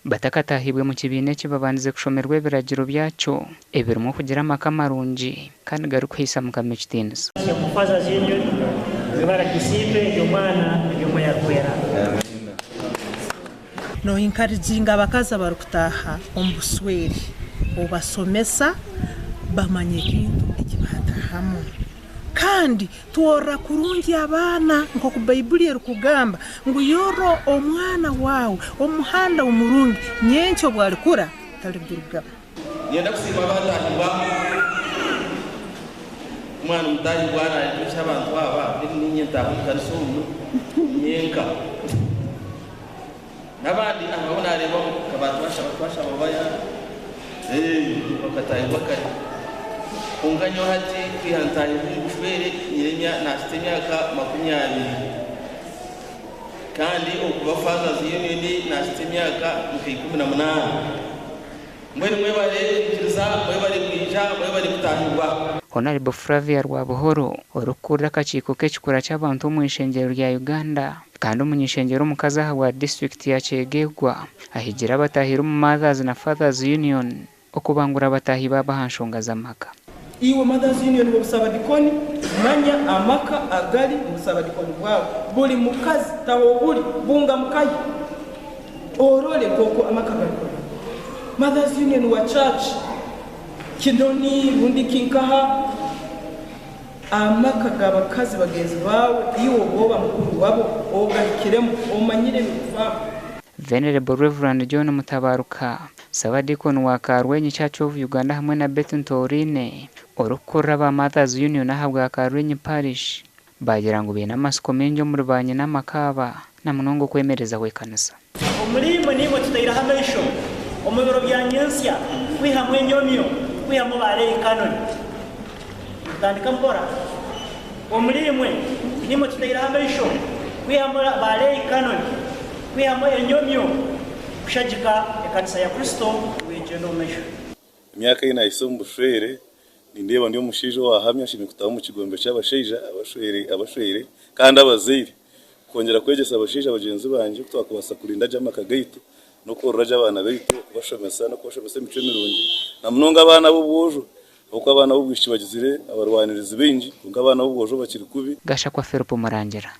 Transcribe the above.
batakatahibwe mu kibine kibabanze kushomerwa ebiragiro byacyo ebirimu kugira amaka marungi kandi gari kwisa mu kamekitinizo mufaza zinyo ibara gisibe y'umwana y'umuyakwera no encouraging abakazi barukutaha ombusweri obasomesa bamanye kintu ekibatahamu kandi tuora kurungi abana nko ku Bible erukugamba ngo yoro omwana wawe omuhanda umurungi nyencho bwalikura talibirugaba yenda kusima batahibwa umwana mudari bwana cy'abantu baba ninye ndabukarisomu nyenka nabandi ababona rero abantu bashaka babaya bakatahibwa kare unganyo hati kwihantaye umushwere nyirenya nafite imyaka 20 kandi ukubafaza ziyoni nafite imyaka 18 mwe bari kiriza mwe bari kwija mwe bari gutahirwa Honorable Flavia Rwabuhoro orukura akakiko k'ekikura cy'abantu mu ishengero rya Uganda kandi umunyishengero mukazi wa district ya Kyegegwa ahigira abatahira mu Mothers na Fathers Union okubangura abatahi babahanshonga z'amaka iwe Mothers Union bosaba dikoni manya amaka agari musaba dikoni bwabo buli mukazi tawo buli bunga mukayi orole koko amaka agari Mothers Union wa church kidoni bundi kinkaha amaka gabakazi bagenzi bawe iwo boba mukuru wabo ogakiremo omanyire bikufa Venerable Reverend John Mutabaruka Sabadikon wa Karwenyi Church of Uganda hamwe na Beton Torine orukura ba Mothers Union ahabwa Karwenyi Parish bagira ngo bina amasiko menjo muri banye n'amakaba na munongo kwemereza wekanisa umurimo nimo tutayira hamisho umubiro bya nyensya kwihamwe nyomyo kwihamwe bare kanoni tandika mbora umurimo nimo tutayira hamisho kwihamwe bare kanoni kwihamwe nyomyo kushajika ekanisa ya Kristo wejeno mesho imyaka ina isumbushwere ndeba ndiyo mushijo wahamya shimye kutaho mu kigombe cy'abasheja abashwere kandi abaziri kongera kwegesa abasheja bagenzi banje twakubasa kurinda jama kagayito no korora abana bito kubashomesa no kubashomesa imico mirungi na munonga abana b'ubujo uko abana b'ubwishi bagizire abarwaniriza bingi ngo abana b'ubujo bakiri kubi gasha kwa Ferupo Marangera.